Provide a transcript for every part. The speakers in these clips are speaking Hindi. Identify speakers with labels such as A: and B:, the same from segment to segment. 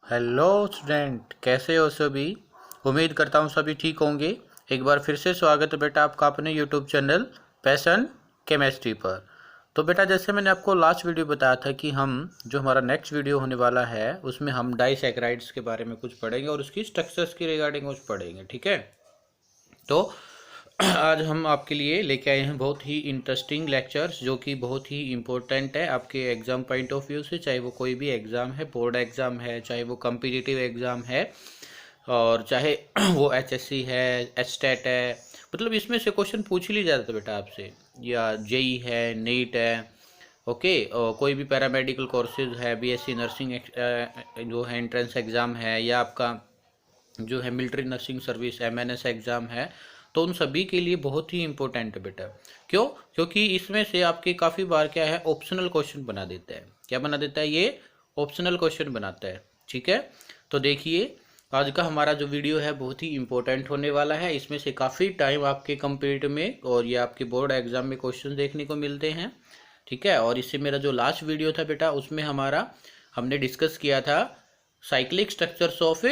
A: हेलो स्टूडेंट, कैसे हो सभी। उम्मीद करता हूँ सभी ठीक होंगे। एक बार फिर से स्वागत है बेटा आपका अपने यूट्यूब चैनल पैशन केमिस्ट्री पर। तो बेटा जैसे मैंने आपको लास्ट वीडियो बताया था कि हम जो हमारा नेक्स्ट वीडियो होने वाला है उसमें हम डाइसैकेराइड्स के बारे में कुछ पढ़ेंगे और उसकी स्ट्रक्चर्स की रिगार्डिंग कुछ पढ़ेंगे। ठीक है, तो आज हम आपके लिए लेके आए हैं बहुत ही इंटरेस्टिंग लेक्चर्स जो कि बहुत ही इम्पोर्टेंट है आपके एग्ज़ाम पॉइंट ऑफ व्यू से। चाहे वो कोई भी एग्ज़ाम है, बोर्ड एग्ज़ाम है, चाहे वो कम्पिटिटिव एग्ज़ाम है, और चाहे वो एचएससी है, एचटेट है, मतलब इसमें से क्वेश्चन पूछ ही ली जाता है बेटा आपसे, या जेई है, नीट है, ओके, और कोई भी पैरामेडिकल कोर्सेज है, बीएससी नर्सिंग जो है एंट्रेंस एग्ज़ाम है, या आपका जो है military nursing service MNS exam है, तो उन सभी के लिए बहुत ही इंपॉर्टेंट है बेटा। क्यों? क्योंकि इसमें से आपके काफ़ी बार क्या है, ऑप्शनल क्वेश्चन बना देता है। क्या बना देता है ये? ऑप्शनल क्वेश्चन बनाता है। ठीक है, तो देखिए आज का हमारा जो वीडियो है बहुत ही इंपॉर्टेंट होने वाला है। इसमें से काफ़ी टाइम आपके कंप्लीट में और ये आपके बोर्ड एग्जाम में क्वेश्चन देखने को मिलते हैं। ठीक है, और इससे मेरा जो लास्ट वीडियो था बेटा उसमें हमने डिस्कस किया था साइक्लिक स्ट्रक्चर्स ऑफ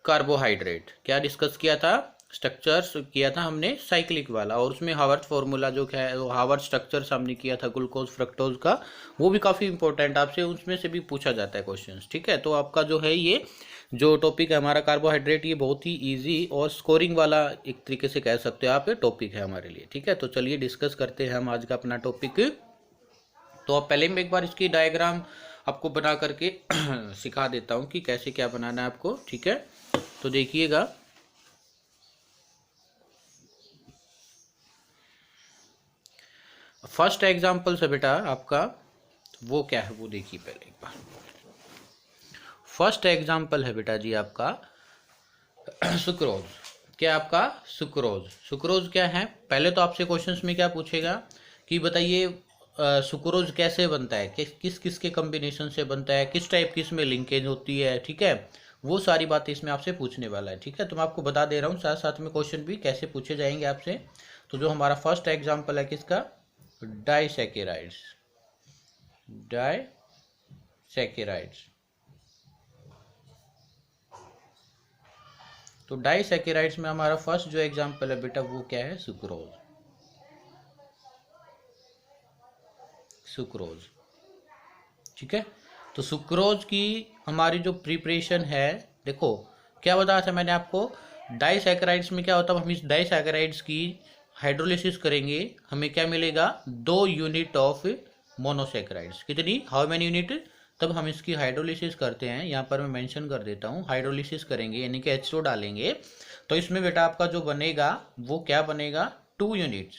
A: कार्बोहाइड्रेट। क्या डिस्कस किया था? स्ट्रक्चर्स किया था हमने साइक्लिक वाला, और उसमें हावर्ड फार्मूला जो है वो हावर्ड स्ट्रक्चर्स हमने किया था ग्लूकोज फ्रक्टोज का, वो भी काफ़ी इंपॉर्टेंट आपसे उसमें से भी पूछा जाता है क्वेश्चंस। ठीक है, तो आपका जो है ये जो टॉपिक है हमारा कार्बोहाइड्रेट, ये बहुत ही इजी और स्कोरिंग वाला एक तरीके से कह सकते हो आप, ये टॉपिक है हमारे लिए। ठीक है, तो चलिए डिस्कस करते हैं हम आज का अपना टॉपिक। तो अब पहले मैं एक बार इसकी डायग्राम आपको बना करके सिखा देता हूँ कि कैसे क्या बनाना है आपको। ठीक है, तो देखिएगा, फर्स्ट एग्जाम्पल से बेटा आपका वो क्या है वो देखिए पहले एक बार। फर्स्ट एग्जाम्पल है बेटा जी आपका सुक्रोज। क्या आपका? सुक्रोज। सुक्रोज क्या है? पहले तो आपसे क्वेश्चंस में क्या पूछेगा कि बताइए सुक्रोज कैसे बनता है, किस किस के कॉम्बिनेशन से बनता है, किस टाइप की इसमें लिंकेज होती है। ठीक है, वो सारी बातें इसमें आपसे पूछने वाला है। ठीक है, तो मैं आपको बता दे रहा हूँ साथ साथ में क्वेश्चन भी कैसे पूछे जाएंगे आपसे। तो जो हमारा फर्स्ट एग्जाम्पल है किसका? डाइसैकेराइड्स। डाइसैकेराइड्स। तो डाइसैकेराइड्स में हमारा फर्स्ट जो एग्जाम्पल है बेटा वो क्या है? सुक्रोज। सुक्रोज। ठीक है, तो सुक्रोज की हमारी जो प्रिपरेशन है, देखो क्या बताया था मैंने आपको, डाइसैकेराइड्स में क्या होता है, हम इस डाइसैकेराइड्स की हाइड्रोलिसिस करेंगे, हमें क्या मिलेगा? 2 यूनिट ऑफ मोनोसैकेराइड्स। कितनी? How many unit? तब हम इसकी हाइड्रोलिसिस करते हैं, यहाँ पर मैं मेंशन कर देता हूँ, हाइड्रोलिसिस करेंगे यानी कि H2 डालेंगे, तो इसमें बेटा आपका जो बनेगा वो क्या बनेगा? 2 units.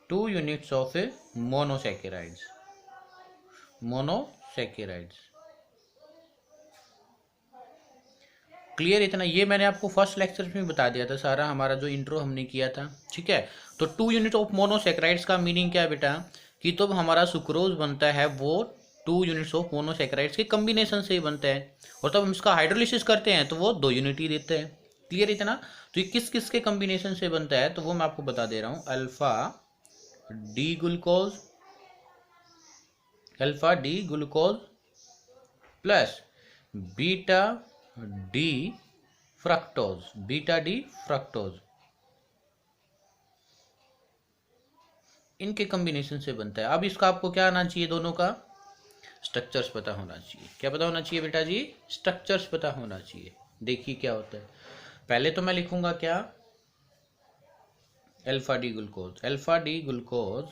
A: 2 units of monosaccharides. Monosaccharides. Clear? इतना ये मैंने आपको फर्स्ट लेक्चर में बता दिया था, सारा हमारा जो इंट्रो हमने किया था। ठीक है, तो 2 यूनिट ऑफ मोनोसैकेराइड्स का मीनिंग क्या है बेटा कि तो हमारा सुक्रोज बनता है वो 2 यूनिट्स ऑफ मोनोसैकेराइड्स के कम्बिनेशन से ही बनता है, और तब हम इसका हाइड्रोलिसिस करते हैं तो वो 2 यूनिट ही देते हैं। क्लियर इतना? तो ये किस किस के कम्बिनेशन से बनता है तो वो मैं आपको बता दे रहा हूँ। Alpha D glucose, alpha D glucose plus beta D fructose, beta D fructose, इनके कॉम्बिनेशन से बनता है। अब इसका आपको क्या आना चाहिए? दोनों का स्ट्रक्चर्स पता होना चाहिए। क्या पता होना चाहिए बेटा जी? स्ट्रक्चर्स पता होना चाहिए। देखिए क्या होता है, पहले तो मैं लिखूंगा क्या? Alpha D glucose. Alpha D glucose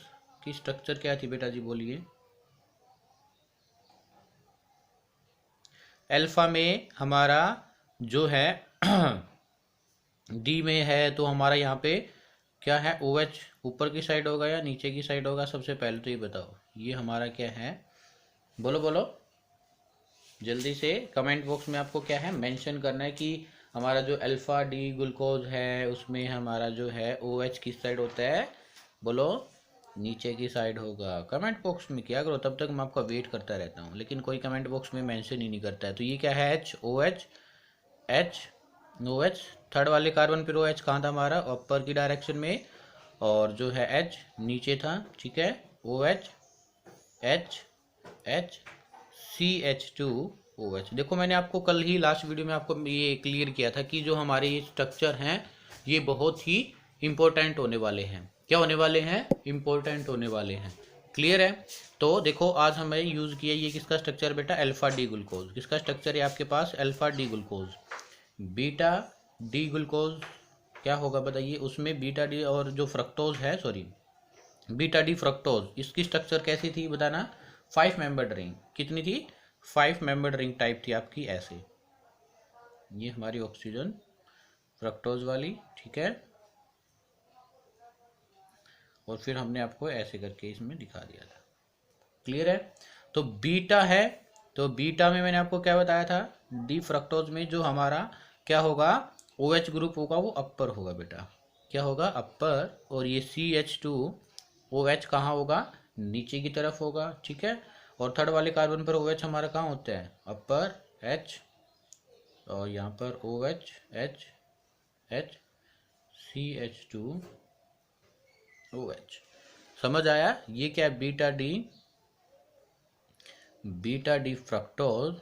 A: की स्ट्रक्चर क्या थी बेटा जी, बोलिए। अल्फा में हमारा जो है डी में है तो हमारा यहाँ पे क्या है? ओ एच ऊपर की साइड होगा या नीचे की साइड होगा? सबसे पहले तो ये बताओ, ये हमारा क्या है? बोलो बोलो जल्दी से, कमेंट बॉक्स में आपको क्या है मेंशन करना है कि हमारा जो अल्फा डी ग्लूकोज है उसमें हमारा जो है ओ एच किस साइड होता है? बोलो। नीचे की साइड होगा। कमेंट बॉक्स में क्या करो, तब तक मैं आपका वेट करता रहता हूँ लेकिन कोई कमेंट बॉक्स में मेंशन ही नहीं करता है। तो ये क्या है? H O H, H O H, third वाले कार्बन पर ओ एच कहाँ था हमारा? ऊपर की डायरेक्शन में, और जो है एच नीचे था। ठीक है, O H, H, H, C H two, OH। देखो मैंने आपको कल ही लास्ट वीडियो में आपको ये क्लियर किया था कि जो हमारे ये स्ट्रक्चर हैं ये बहुत ही इम्पोर्टेंट होने वाले हैं। क्या होने वाले हैं? इम्पोर्टेंट होने वाले हैं। क्लियर है? तो देखो आज हमें यूज़ किया ये किसका स्ट्रक्चर बेटा? Alpha D glucose. किसका स्ट्रक्चर है आपके पास? Alpha D glucose. Beta D glucose क्या होगा बताइए? उसमें बीटा डी और जो फ्रक्टोज है, सॉरी बीटा डी फ्रक्टोज, इसकी स्ट्रक्चर कैसी थी बताना? 5 मेंबर्ड रिंग। कितनी थी? 5 मेंबर्ड रिंग टाइप थी आपकी ऐसे। ये हमारी ऑक्सीजन फ्रक्टोज वाली, ठीक है। और फिर हमने आपको ऐसे करके इसमें दिखा दिया था। क्लियर है? तो बीटा है, तो बीटा में मैंने आपको क्या बताया था? डी फ्रक्टोज में जो हमारा क्या होगा? OH ग्रुप होगा वो अपर होगा बेटा। क्या होगा? अपर। और ये CH2OH कहाँ होगा? नीचे की तरफ होगा, ठीक है। और थर्ड वाले कार्बन पर OH हमारा कहाँ होता है? अपर H, और यहाँ पर OH H H CH2OH। समझ आया? ये क्या है? Beta D fructose.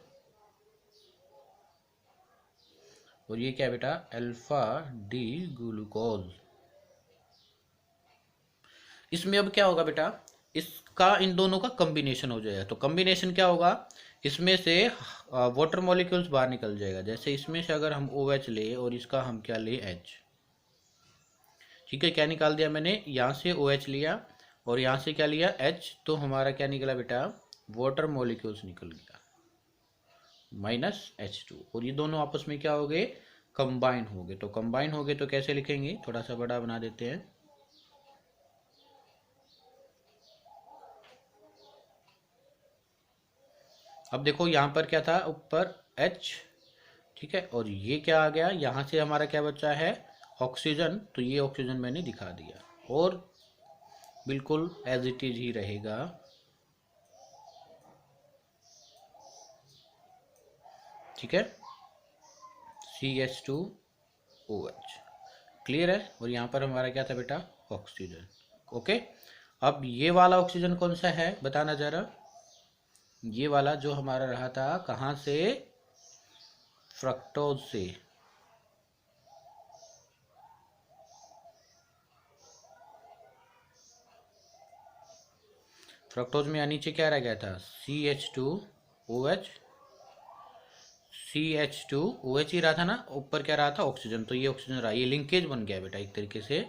A: और ये क्या है बेटा? Alpha D glucose. इसमें अब क्या होगा बेटा? इसका इन दोनों का कॉम्बिनेशन हो जाएगा। तो कॉम्बिनेशन क्या होगा? इसमें से वाटर मॉलिक्यूल्स बाहर निकल जाएगा। जैसे इसमें से अगर हम OH ले और इसका हम क्या ले? H, ठीक है। क्या निकाल दिया मैंने? यहाँ से OH लिया और यहाँ से क्या लिया? H। तो हमारा क्या निकला बेटा? वाटर मॉलिक्यूल्स निकल गया -H2। और ये दोनों आपस में क्या हो गए? कंबाइन हो गए। तो कंबाइन हो गए तो कैसे लिखेंगे? थोड़ा सा बड़ा बना देते हैं। अब देखो यहाँ पर क्या था? ऊपर H, ठीक है। और ये क्या आ गया? यहाँ से हमारा क्या बचा है? ऑक्सीजन। तो ये ऑक्सीजन मैंने दिखा दिया और बिल्कुल एज इट इज ही रहेगा। ठीक है, CH2OH। क्लियर है? और यहाँ पर हमारा क्या था बेटा? ऑक्सीजन। ओके। अब ये वाला ऑक्सीजन कौन सा है बताना जरा? ये वाला जो हमारा रहा था कहाँ से? फ्रक्टोज से। फ्रक्टोज में नीचे क्या रह गया था? CH2OH। CH2OH ही रहा था ना, ऊपर क्या रहा था? ऑक्सीजन। तो ये ऑक्सीजन रहा, ये लिंकेज बन गया बेटा एक तरीके से।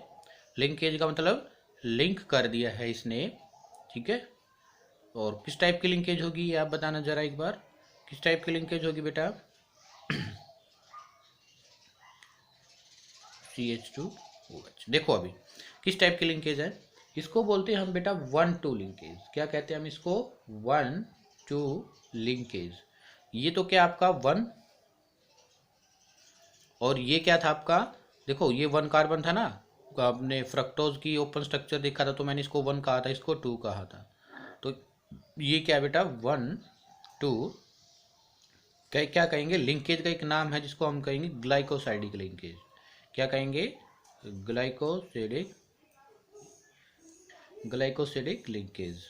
A: लिंकेज का मतलब लिंक कर दिया है इसने, ठीक है। और किस टाइप की लिंकेज होगी ये आप बताना जरा एक बार। किस टाइप की लिंकेज होगी बेटा? CH2OH। देखो अभी किस टाइप की लिंकेज है, इसको बोलते हैं हम बेटा 1-2 लिंकेज। क्या कहते हैं हम इसको? 1-2 लिंकेज। ये तो क्या आपका 1, और ये क्या था आपका? देखो ये 1 कार्बन था ना, आपने फ्रक्टोज की ओपन स्ट्रक्चर देखा था तो मैंने इसको 1 कहा था, इसको 2 कहा था। तो ये क्या बेटा? 1-2 क्या कहेंगे? लिंकेज का एक नाम है जिसको हम कहेंगे ग्लाइकोसाइडिक लिंकेज। क्या कहेंगे? Glycosidic linkage.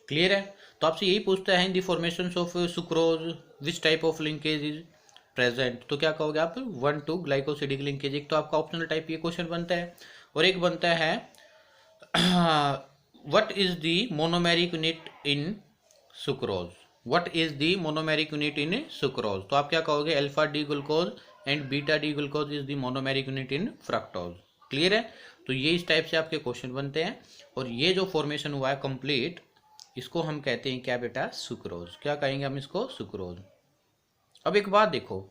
A: क्लियर है? तो आपसे यही पूछता है in the formation of sucrose which type of linkage is present. तो क्या कहोगे आप? 1-2 ग्लाइकोसिडिक लिंकेज। एक तो आपका ऑप्शनल टाइप ये क्वेश्चन बनता है, और एक बनता है what is the monomeric unit in sucrose. What is the monomeric unit in sucrose. तो आप क्या कहोगे? Alpha D glucose and beta D glucose is the monomeric unit in fructose. Clear है? तो ये इस टाइप से आपके क्वेश्चन बनते हैं, और ये जो फॉर्मेशन हुआ है कंप्लीट, इसको हम कहते हैं क्या बेटा? सुक्रोज। क्या कहेंगे हम इसको? सुक्रोज। अब एक बात देखो,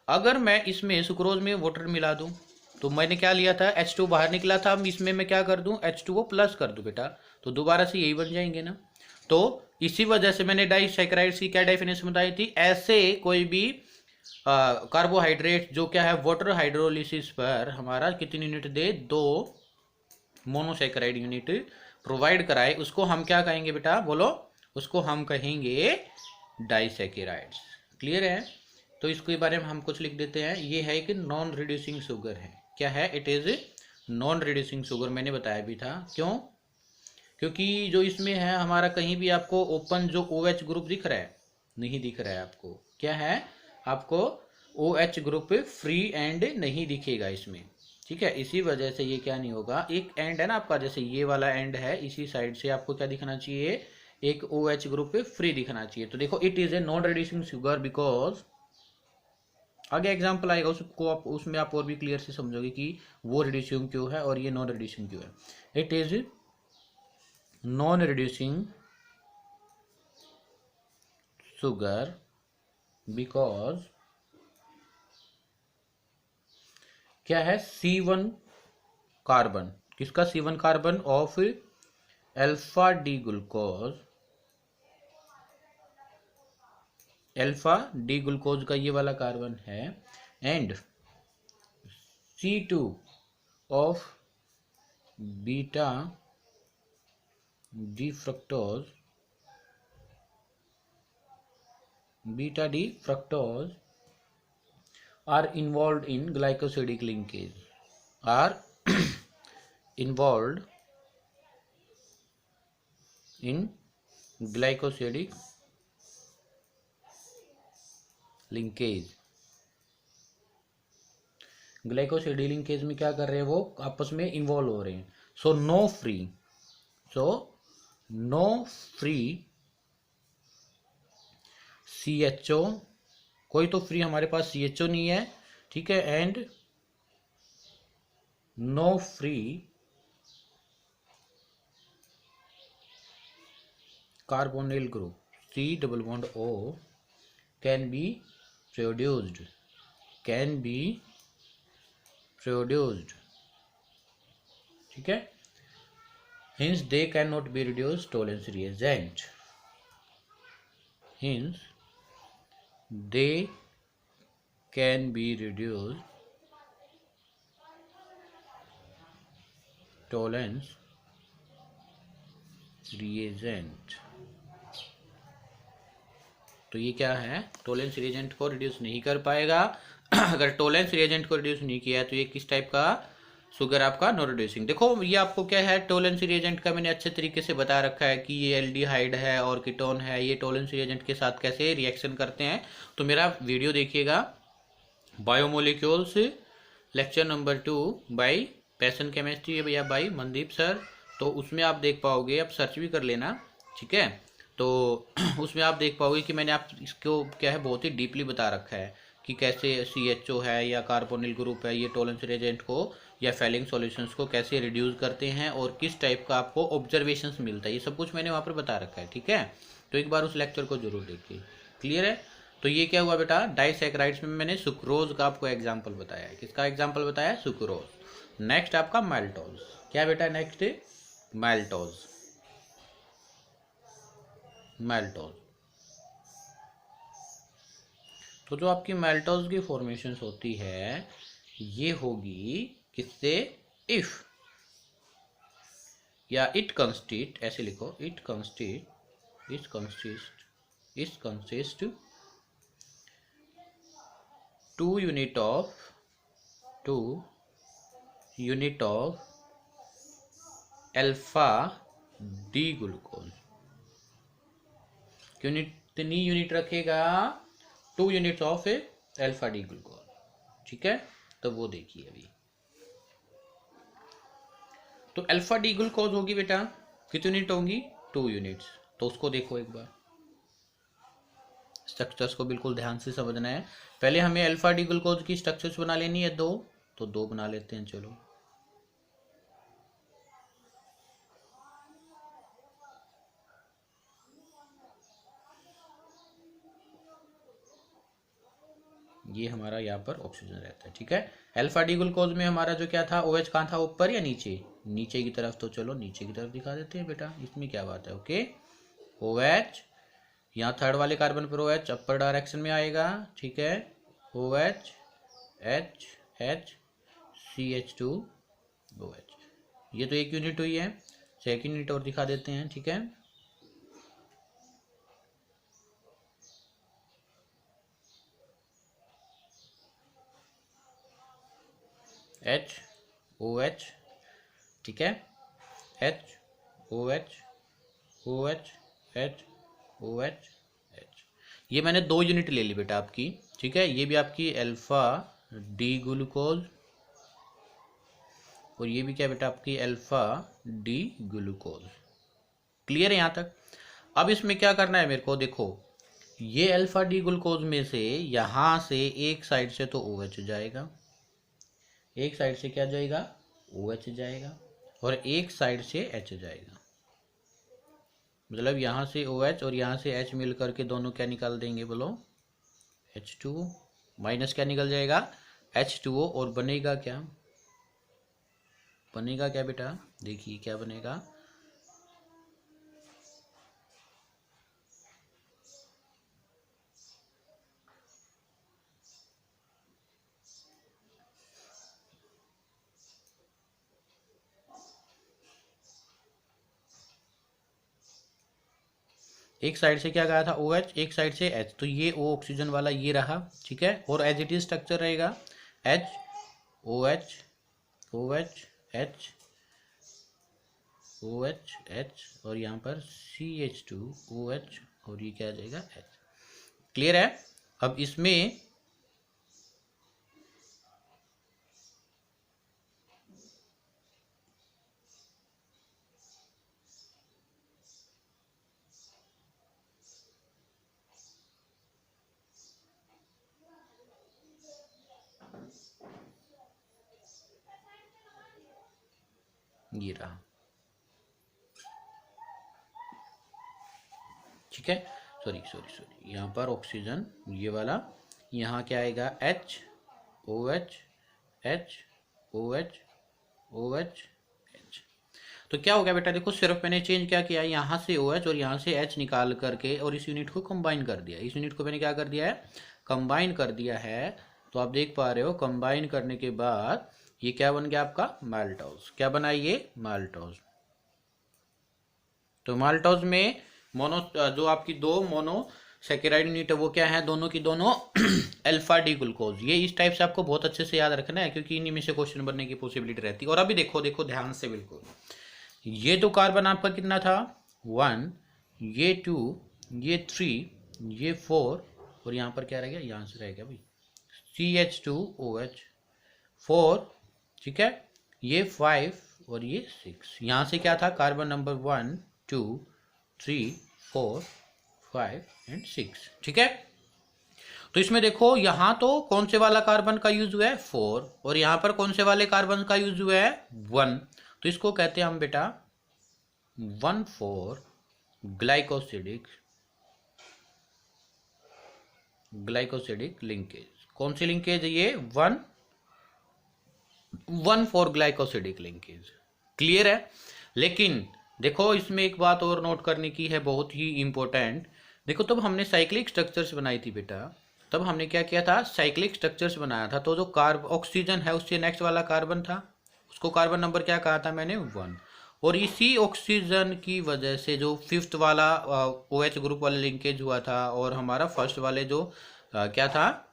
A: अगर मैं इसमें सुक्रोज में वाटर मिला दूं, तो मैंने क्या लिया था? H2 बाहर निकला था, अब इसमें मैं क्या कर दूं? H2O प्लस कर दूं बेटा, तो दोबारा से यही बन जाएंगे ना। तो इसी वजह से मैंने डाइसैकेराइड्स की क्या डेफिनेशन बताई थी? ऐसे कोई भी कार्बोहाइड्रेट जो क्या है वाटर हाइड्रोलिसिस पर हमारा कितनी यूनिट दे? 2 मोनोसैकेराइड यूनिट प्रोवाइड कराए, उसको हम क्या कहेंगे बेटा? बोलो। उसको हम कहेंगे डाइसैकेराइड्स। क्लियर है? तो इसके बारे में हम कुछ लिख देते हैं। ये है कि नॉन रिड्यूसिंग शुगर है। क्या है? It is non reducing sugar. मैंने बताया भी था। क्यों? क्योंकि जो इसमें है हमारा कहीं भी आपको ओपन जो ओ एच ग्रुप दिख रहा है, नहीं दिख रहा है आपको, क्या है, आपको O H group free and नहीं दिखेगा इसमें, ठीक है। इसी वजह से ये क्या नहीं होगा, एक एंड है ना आपका, जैसे ये वाला एंड है, इसी साइड से आपको क्या दिखना चाहिए, एक ओ एच ग्रुप फ्री दिखना चाहिए। तो देखो it is a non reducing sugar because, आगे एग्जाम्पल आएगा उसको आप, उसमें आप और भी क्लियर से समझोगे कि वो रिड्यूसिंग क्यों है और ये नॉन रिड्यूसिंग क्यों है। It is non reducing sugar because क्या है, C1 कार्बन, किसका C1 carbon of alpha D glucose, alpha D glucose का ये वाला कार्बन है, and C2 of beta D fructose, beta D fructose are involved in glycosidic linkage, are involved in glycosidic linkage। Glycosidic linkage में क्या कर रहे हैं, वो आपस में इन्वॉल्व हो रहे हैं। So no free, so no free CHO, कोई तो फ्री हमारे पास CHO नहीं है, ठीक है, and no free carbonyl group C double bond O can be produced, can be produced, ठीक है। Hence they can not be reduced Tollens reagent, hence they can be reduced Tollens reagent. तो ये क्या है, टॉलरेंस रिएजेंट को रिड्यूस नहीं कर पाएगा। अगर टॉलरेंस रिएजेंट को रिड्यूस नहीं किया है तो ये किस टाइप का शुगर आपका नॉन रिड्यूसिंग। देखो ये आपको क्या है, टॉलरेंस रिएजेंट का मैंने अच्छे तरीके से बता रखा है कि ये एल्डिहाइड है और कीटोन है, ये टॉलरेंस रिएजेंट के साथ कैसे रिएक्शन करते हैं। तो मेरा वीडियो देखिएगा, biomolecules lecture number 2 bye passion chemistry भैया बाय मनदीप सर। तो उसमें आप देख पाओगे, आप सर्च भी कर लेना, ठीक है। तो उसमें आप देख पाओगे कि मैंने आप इसको क्या है बहुत ही डीपली बता रखा है कि कैसे CHO है या कार्बोनिल ग्रुप है, ये टॉलरेंस रिएजेंट को या फेलिंग सॉल्यूशंस को कैसे रिड्यूस करते हैं और किस टाइप का आपको ऑब्जर्वेशंस मिलता है, ये सब कुछ मैंने वहाँ पर बता रखा है, ठीक है। तो एक बार उस लेक्चर को जरूर देखिए, क्लियर है। तो ये क्या हुआ बेटा, डाइसैकेराइड्स में मैंने सुक्रोज का आपको एग्जाम्पल बताया है, किसका एग्जाम्पल बताया, सुक्रोज। नेक्स्ट आपका माल्टोज, क्या बेटा नेक्स्ट, माल्टोज, माल्टोज। तो जो आपकी माल्टोज की फॉर्मेशन होती है ये होगी किससे, इफ या इट कंस्टिट, ऐसे लिखो, it consist, it consist, it consist 2 unit of alpha D glucose. कितनी यूनिट रखेगा, 2 units of alpha D glucose, ठीक है। तो वो देखिए अभी, तो अल्फा डी ग्लूकोज होगी बेटा, कितनी यूनिट होंगी, 2 यूनिट्स। तो उसको देखो एक बार, स्ट्रक्चर्स को बिल्कुल ध्यान से समझना है। पहले हमें अल्फा डी ग्लूकोज की स्ट्रक्चर्स बना लेनी है 2, तो 2 बना लेते हैं, चलो। ये हमारा यहाँ पर ऑक्सीजन रहता है, ठीक है। अल्फा डी ग्लूकोज में हमारा जो क्या था, OH कहाँ था, ऊपर या नीचे, नीचे की तरफ। तो चलो नीचे की तरफ दिखा देते हैं बेटा, इसमें क्या बात है, ओके। OH यहाँ थर्ड वाले कार्बन पर OH अपर डायरेक्शन में आएगा, ठीक है। OH H H CH2 OH, ये तो एक यूनिट हुई है। सेकेंड यूनिट और दिखा देते हैं, ठीक है। OH, ठीक है, H OH OH H OH H। ये मैंने 2 यूनिट ले ली बेटा आपकी, ठीक है। ये भी आपकी अल्फा डी ग्लूकोज और ये भी क्या बेटा आपकी अल्फा डी ग्लूकोज। क्लियर है यहाँ तक। अब इसमें क्या करना है मेरे को, देखो ये अल्फा डी ग्लूकोज में से यहाँ से एक साइड से तो OH जाएगा, एक साइड से क्या जाएगा OH जाएगा, और एक साइड से H जाएगा। मतलब यहाँ से OH और यहाँ से H मिल करके दोनों क्या निकाल देंगे बोलो, H2O माइनस क्या निकल जाएगा H2O, और बनेगा क्या, बनेगा क्या बेटा, देखिए क्या बनेगा, एक साइड से क्या कहा था OH, एक साइड से H, तो ये O ऑक्सीजन वाला ये रहा, ठीक है। और एज इट इज स्ट्रक्चर रहेगा H OH OH H OH H और यहाँ पर CH2OH और ये क्या आ जाएगा H। क्लियर है। अब इसमें ये रहा, ठीक है। सॉरी सॉरी सॉरी, यहाँ पर ऑक्सीजन ये वाला, यहाँ क्या आएगा H OH H OH OH H। तो क्या हो गया बेटा, देखो सिर्फ मैंने चेंज क्या किया, यहाँ से OH और यहाँ से H निकाल करके और इस यूनिट को कंबाइन कर दिया। इस यूनिट को मैंने क्या कर दिया है, कंबाइन कर दिया है। तो आप देख पा रहे हो कंबाइन करने के बाद ये क्या बन गया आपका माल्टोज। क्या बना ये माल्टोज। तो माल्टोज में मोनो जो आपकी दो मोनो सेकेराइड यूनिट है वो क्या है, दोनों की दोनों अल्फा डी ग्लूकोज। ये इस टाइप से आपको बहुत अच्छे से याद रखना है क्योंकि इन्हीं में से क्वेश्चन बनने की पॉसिबिलिटी रहती है। और अभी देखो देखो ध्यान से बिल्कुल, ये तो कार्बन आपका कितना था 1, ये 2, ये 3, ये 4 और यहाँ पर क्या रह गया, यहाँ से रह गया भाई CH2OH 4, ठीक है। ये 5 और ये 6, यहाँ से क्या था कार्बन नंबर 1 2 3 4 5 एंड 6, ठीक है। तो इसमें देखो यहाँ तो कौन से वाला कार्बन का यूज हुआ है 4 और यहाँ पर कौन से वाले कार्बन का यूज हुआ है 1। तो इसको कहते हैं हम बेटा 1,4 ग्लाइकोसिडिक लिंकेज। कौन सी लिंकेज है ये 1,4 ग्लाइकोसिडिक लिंकेज। क्लियर है। लेकिन देखो इसमें एक बात और नोट करने की है बहुत ही इंपॉर्टेंट। देखो तब हमने साइक्लिक स्ट्रक्चर्स बनाई थी बेटा, तब हमने क्या किया था साइक्लिक स्ट्रक्चर्स बनाया था। तो जो ऑक्सीजन है उससे नेक्स्ट वाला कार्बन था, उसको कार्बन नंबर क्या कहा था मैंने 1। और इसी ऑक्सीजन की वजह से जो 5th वाला OH ग्रुप वाला लिंकेज हुआ था और हमारा फर्स्ट वाले जो क्या था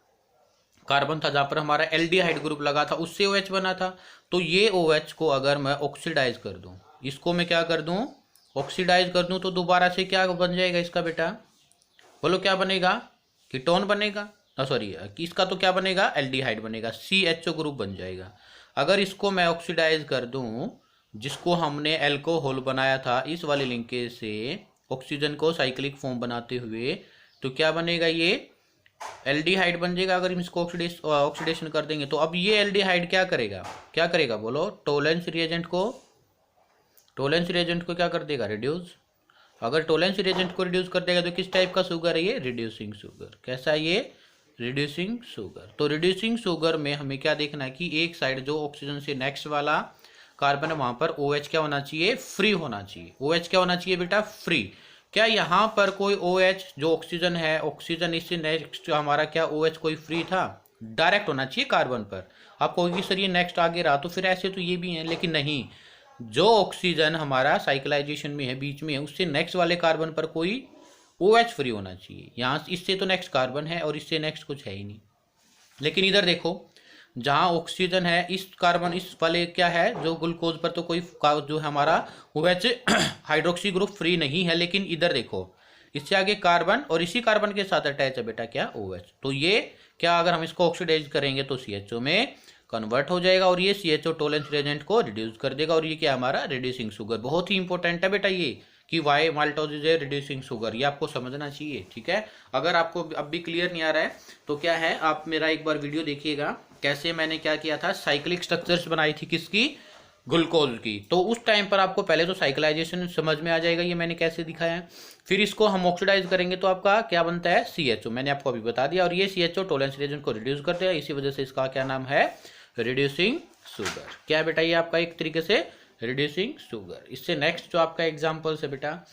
A: कार्बन था जहाँ पर हमारा एल्डिहाइड ग्रुप लगा था उससे OH बना था। तो ये OH को अगर मैं ऑक्सीडाइज कर दूं, इसको मैं क्या कर दूं ऑक्सीडाइज कर दूं, तो दोबारा से क्या बन जाएगा इसका बेटा, बोलो क्या बनेगा, कीटोन बनेगा। सॉरी इसका तो क्या बनेगा एल्डिहाइड बनेगा, CHO ग्रुप बन जाएगा। अगर इसको मैं ऑक्सीडाइज कर दूं, जिसको हमने एल्कोहल बनाया था इस वाले लिंकेज से ऑक्सीजन को साइक्लिक फॉर्म बनाते हुए, तो क्या बनेगा ये एल्डिहाइड बन जाएगा। अगर हम इसको ऑक्सीडेशन कर देंगे तो अब ये एल्डिहाइड क्या करेगा बोलो टोलेंस रिएजेंट को क्या कर देगा रिड्यूस। अगर टोलेंस रिएजेंट को रिड्यूस कर देगा तो किस टाइप का शुगर है ये रिड्यूसिंग शुगर। कैसा है ये रिड्यूसिंग शुगर। तो रिड्यूसिंग शुगर में हमें क्या देखना है कि एक साइड जो ऑक्सीजन से नेक्स्ट वाला कार्बन है वहां पर OH क्या होना चाहिए फ्री होना चाहिए। OH क्या होना चाहिए बेटा फ्री। क्या यहाँ पर कोई OH जो ऑक्सीजन है, ऑक्सीजन इससे नेक्स्ट हमारा क्या OH कोई फ्री था, डायरेक्ट होना चाहिए कार्बन पर। आप कहोगे सर ये नेक्स्ट आगे रहा, तो फिर ऐसे तो ये भी है, लेकिन नहीं, जो ऑक्सीजन हमारा साइक्लाइजेशन में है बीच में है उससे नेक्स्ट वाले कार्बन पर कोई OH फ्री होना चाहिए। यहाँ इससे तो नेक्स्ट कार्बन है और इससे नेक्स्ट कुछ है ही नहीं। लेकिन इधर देखो जहाँ ऑक्सीजन है, इस कार्बन इस वाले क्या है जो ग्लूकोज पर तो कोई जो है हमारा OH हाइड्रोक्सी ग्रुप फ्री नहीं है, लेकिन इधर देखो इससे आगे कार्बन और इसी कार्बन के साथ अटैच है बेटा क्या OH। तो ये क्या अगर हम इसको ऑक्सीडाइज करेंगे तो CHO में कन्वर्ट हो जाएगा और ये CHO टॉलरेंस रिएजेंट को रिड्यूस कर देगा। और ये क्या हमारा रिड्यूसिंग शुगर, बहुत ही इंपॉर्टेंट है बेटा ये कि why maltose is a reducing sugar, ये आपको समझना चाहिए। ठीक है, अगर आपको अब भी क्लियर नहीं आ रहा है तो क्या है, आप मेरा एक बार वीडियो देखिएगा कैसे मैंने क्या किया था, साइक्लिक स्ट्रक्चर्स बनाई थी किसकी, ग्लूकोज की। तो उस टाइम पर आपको पहले तो साइक्लाइजेशन समझ में आ जाएगा, ये मैंने कैसे दिखाया है। फिर इसको हम ऑक्सीडाइज करेंगे तो आपका क्या बनता है CHO, मैंने आपको अभी बता दिया। और ये CHO टॉलरेंस रिएजेंट को रिड्यूस करते हैं, इसी वजह से इसका क्या नाम है, रिड्यूसिंग शुगर। क्या है बेटा, ये आपका एक तरीके से रिड्यूसिंग शुगर। इससे नेक्स्ट जो आपका एग्जाम्पल है बेटा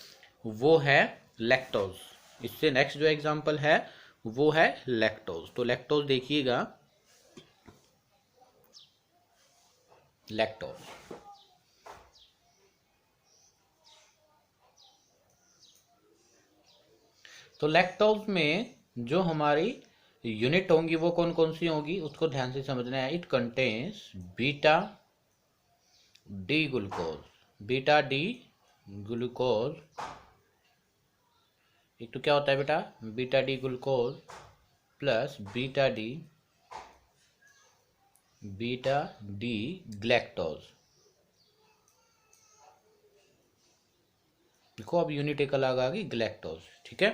A: वो है लैक्टोज। इससे नेक्स्ट जो एग्जाम्पल है वो है लैक्टोज। तो लैक्टोज देखिएगा, लैक्टोज तो लैक्टोज में जो हमारी यूनिट होंगी वो कौन कौन सी होंगी उसको ध्यान से समझना है। It contains beta D glucose, beta D glucose. एक तो क्या होता है बेटा, beta D glucose plus beta D galactose. देखो अब यूनिट एक अलग आ गई, ग्लैक्टोज। ठीक है,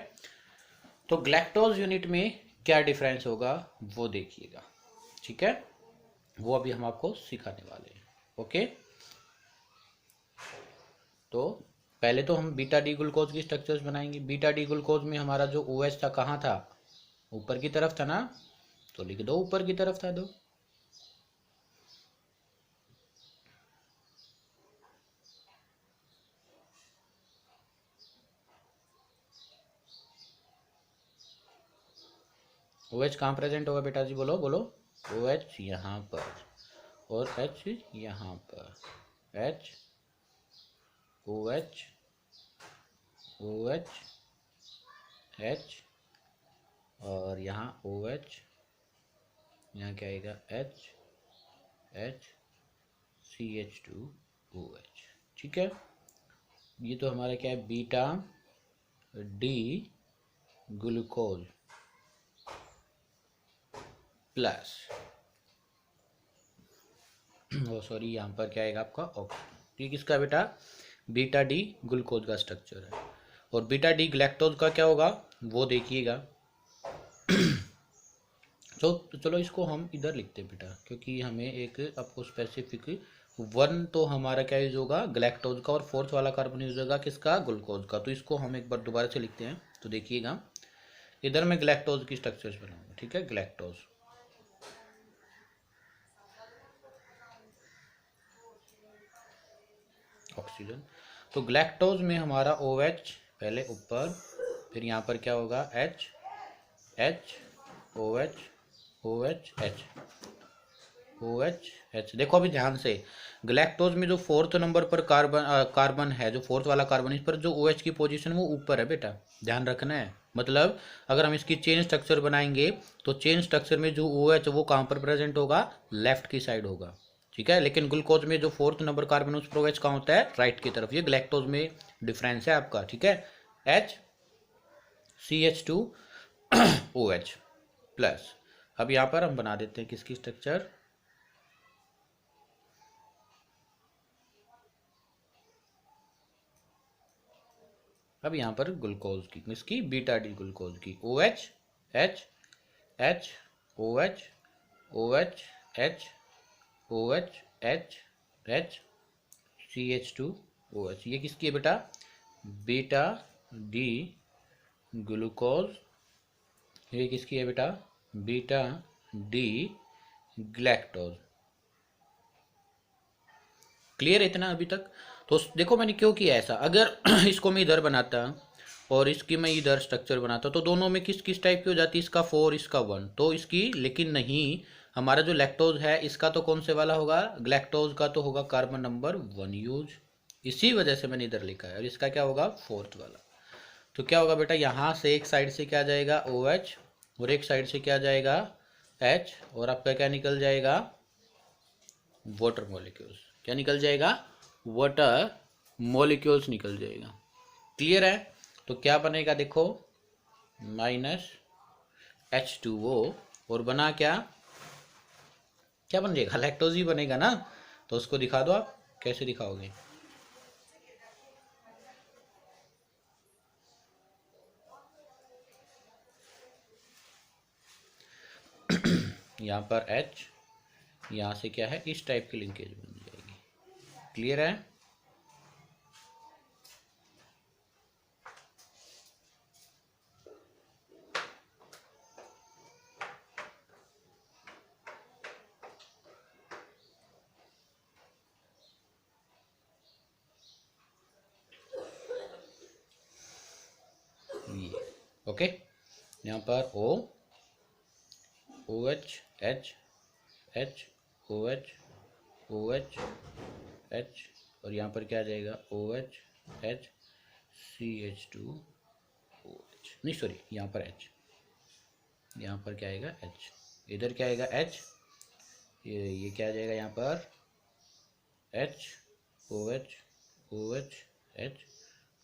A: तो ग्लैक्टोज यूनिट में क्या डिफरेंस होगा वो देखिएगा। ठीक है, वो अभी हम आपको सिखाने वाले हैं। ओके, तो पहले तो हम बीटा डी ग्लूकोज की स्ट्रक्चर्स बनाएंगे। बीटा डी ग्लूकोज में हमारा जो OH था कहाँ था, ऊपर की तरफ था ना, तो लिख दो ऊपर की तरफ था। दो OH कहाँ प्रेजेंट होगा बेटा जी, बोलो बोलो। OH यहाँ पर और H यहाँ पर, H OH OH H और यहाँ OH, यहाँ क्या आएगा H H CH2OH। ठीक है, ये तो हमारा क्या है, beta D glucose plus sorry यहाँ पर क्या आएगा आपका ऑक्सीजन। ये किसका बेटा, बीटा डी ग्लूकोज का स्ट्रक्चर है। और बीटा डी ग्लैक्टोज का क्या होगा वो देखिएगा। तो चलो इसको हम इधर लिखते हैं बेटा, क्योंकि हमें एक आपको स्पेसिफिक वन तो हमारा क्या यूज होगा, ग्लैक्टोज का, और फोर्थ वाला कार्बन यूज होगा किसका, ग्लूकोज का। तो इसको हम एक बार दोबारा से लिखते हैं। तो देखिएगा इधर मैं ग्लैक्टोज की स्ट्रक्चर्स बनाऊंगा। ठीक है, ग्लैक्टोज ऑक्सीजन। तो ग्लैक्टोज में हमारा OH पहले ऊपर, फिर यहाँ पर क्या होगा H H OH OH H OH H। देखो अभी ध्यान से, ग्लैक्टोज में जो फोर्थ नंबर पर कार्बन है, जो फोर्थ वाला कार्बन, इस पर जो OH की पोजीशन वो ऊपर है बेटा, ध्यान रखना है। मतलब अगर हम इसकी चेन स्ट्रक्चर बनाएंगे तो चेन स्ट्रक्चर में जो OH वो कहाँ पर प्रेजेंट होगा, लेफ्ट की साइड होगा। ठीक है, लेकिन ग्लूकोज में जो फोर्थ नंबर कार्बन उस पर OH कहाँ होता है, राइट की तरफ। ये ग्लैक्टोज में डिफरेंस है आपका। ठीक है, H CH2OH प्लस। अब यहाँ पर हम बना देते हैं किसकी स्ट्रक्चर, अब यहाँ पर ग्लूकोज की, किसकी, बीटा डी ग्लूकोज की, OH H H OH OH H OH H H CH2OH। ये किसकी है बेटा, बीटा डी ग्लूकोज। ये किसकी है बेटा, बीटा डी ग्लैक्टोज। क्लियर है इतना अभी तक। तो देखो मैंने क्यों किया ऐसा, अगर इसको मैं इधर बनाता और इसकी मैं इधर स्ट्रक्चर बनाता तो दोनों में किस किस टाइप की हो जाती, इसका 4 इसका 1, तो इसकी, लेकिन नहीं, हमारा जो लैक्टोज है इसका तो कौन से वाला होगा, ग्लैक्टोज का तो होगा कार्बन नंबर 1 यूज, इसी वजह से मैंने इधर लिखा है। और इसका क्या होगा, फोर्थ वाला। तो क्या होगा बेटा, यहाँ से एक साइड से क्या जाएगा OH और एक साइड से क्या जाएगा H, और आपका क्या निकल जाएगा, वाटर मॉलिक्यूल्स। क्या निकल जाएगा, वाटर मॉलिक्यूल्स निकल जाएगा। क्लियर है। तो क्या बनेगा देखो, -H2O, और बना क्या, क्या बन जाएगा, लैक्टोज ही बनेगा ना। तो उसको दिखा दो आप, कैसे दिखाओगे। यहाँ पर H, यहाँ से क्या है, इस टाइप की लिंकेज बन जाएगी। क्लियर है। ये ओके, यहाँ पर OH H H OH OH H, और यहाँ पर क्या आ जाएगा, OH H CH2OH, नहीं सॉरी, यहाँ पर H, यहाँ पर क्या आएगा H, इधर क्या आएगा H, ये क्या आ जाएगा यहाँ पर H OH OH H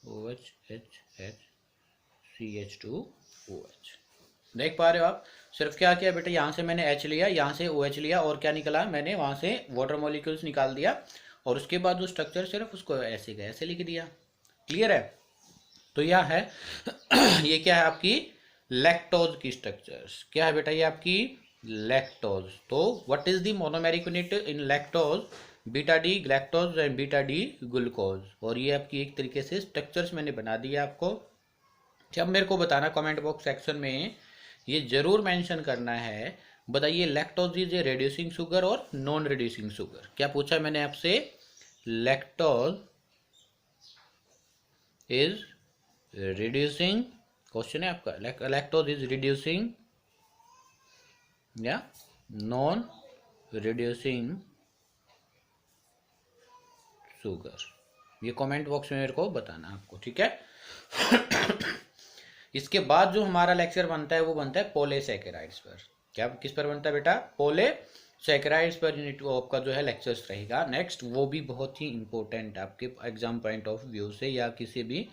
A: OH H H CH2OH। देख पा रहे हो आप, सिर्फ क्या किया बेटा, यहाँ से मैंने H लिया, यहाँ से OH लिया, और क्या निकला, मैंने वहाँ से वाटर मॉलिक्यूल्स निकाल दिया, और उसके बाद जो स्ट्रक्चर सिर्फ उसको ऐसे का ऐसे लिख दिया। क्लियर है। तो यह है ये क्या है आपकी लैक्टोज की स्ट्रक्चर्स। क्या है बेटा, ये आपकी लैक्टोज। तो what is the monomeric unit in lactose, beta D electrons and beta D glucose. और ये आपकी एक तरीके से स्ट्रक्चर्स मैंने बना दिया आपको। जब मेरे को बताना कमेंट बॉक्स सेक्शन में, ये जरूर मेंशन करना है, बताइए lactose is a reducing sugar और नॉन रिड्यूसिंग शुगर। क्या पूछा मैंने आपसे, लैक्टोज इज रिड्यूसिंग, क्वेश्चन है आपका, लैक्टोज इज रिड्यूसिंग या नॉन रिड्यूसिंग शुगर। ये कमेंट बॉक्स में मेरे को बताना आपको, ठीक है। इसके बाद जो हमारा लेक्चर बनता है वो बनता है पॉलीसैकेराइड्स पर। क्या किस पर बनता है बेटा, पॉलीसैकेराइड्स पर यूनिट आपका जो है लेक्चर्स रहेगा नेक्स्ट। वो भी बहुत ही इंपॉर्टेंट आपके एग्जाम पॉइंट ऑफ व्यू से या किसी भी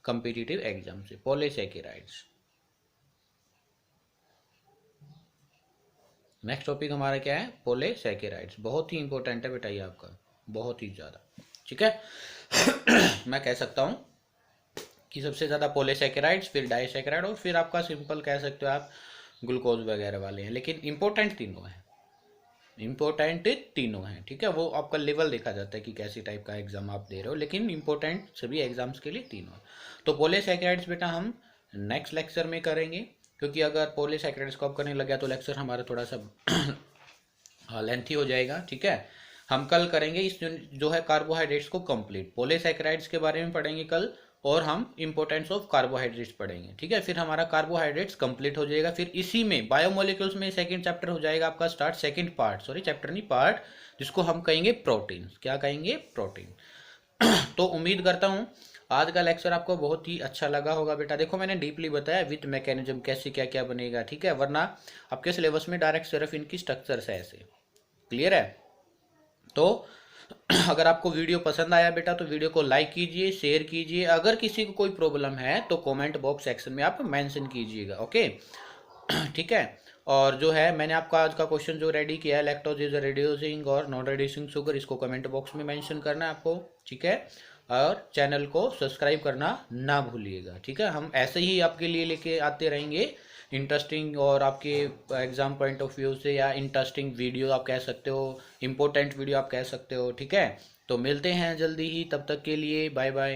A: कॉम्पिटिटिव एग्जाम से, पॉलीसैकेराइड्स। नेक्स्ट टॉपिक हमारा क्या है, पॉलीसैकेराइड्स। बहुत ही इंपॉर्टेंट है बेटा ये आपका, बहुत ही ज़्यादा, ठीक है। मैं कह सकता हूँ कि सबसे ज़्यादा पॉलीसैकेराइड्स, फिर डाइसैकेराइड, और फिर आपका सिंपल कह सकते हो आप ग्लूकोज वगैरह वाले हैं। लेकिन इंपॉर्टेंट तीनों हैं, इंपॉर्टेंट तीनों हैं, ठीक है। वो आपका लेवल देखा जाता है कि कैसी टाइप का एग्जाम आप दे रहे हो, लेकिन इंपॉर्टेंट सभी एग्जाम्स के लिए तीनों। तो पॉलीसैकेराइड्स बेटा हम नेक्स्ट लेक्चर में करेंगे, क्योंकि अगर पॉलीसैकेराइड्स को आप करने लग गया तो लेक्चर हमारा थोड़ा सा लेंथी हो जाएगा, ठीक है। हम कल करेंगे इस जो है कार्बोहाइड्रेट्स को कंप्लीट, पॉलीसैकेराइड्स के बारे में पढ़ेंगे कल, और हम इंपॉर्टेंस ऑफ कार्बोहाइड्रेट्स पढ़ेंगे, ठीक है। फिर हमारा कार्बोहाइड्रेट्स कंप्लीट हो जाएगा। फिर इसी में बायोमोलिक्यूल्स में सेकंड चैप्टर हो जाएगा आपका start, second part, sorry chapter नहीं पार्ट, जिसको हम कहेंगे प्रोटीन। क्या कहेंगे, प्रोटीन। तो उम्मीद करता हूँ आज का लेक्चर आपको बहुत ही अच्छा लगा होगा बेटा। देखो मैंने डीपली बताया विथ मैकेनिज्म कैसे क्या क्या बनेगा, ठीक है, वरना आपके सिलेबस में डायरेक्ट सिर्फ इनकी स्ट्रक्चर्स है ऐसे। क्लियर है। तो अगर आपको वीडियो पसंद आया बेटा तो वीडियो को लाइक कीजिए, शेयर कीजिए। अगर किसी को कोई प्रॉब्लम है तो कमेंट बॉक्स सेक्शन में आप मेंशन कीजिएगा, ओके। ठीक है। और जो है मैंने आपका आज का क्वेश्चन जो रेडी किया है, लैक्टोज इज रिड्यूसिंग और नॉन रिड्यूसिंग शुगर, इसको कमेंट बॉक्स में मेंशन करना है आपको, ठीक है। और चैनल को सब्सक्राइब करना ना भूलिएगा, ठीक है। हम ऐसे ही आपके लिए लेके आते रहेंगे इंटरेस्टिंग और आपके एग्जाम पॉइंट ऑफ व्यू से, या इंटरेस्टिंग वीडियो आप कह सकते हो, इम्पोर्टेंट वीडियो आप कह सकते हो, ठीक है। तो मिलते हैं जल्दी ही, तब तक के लिए बाय बाय।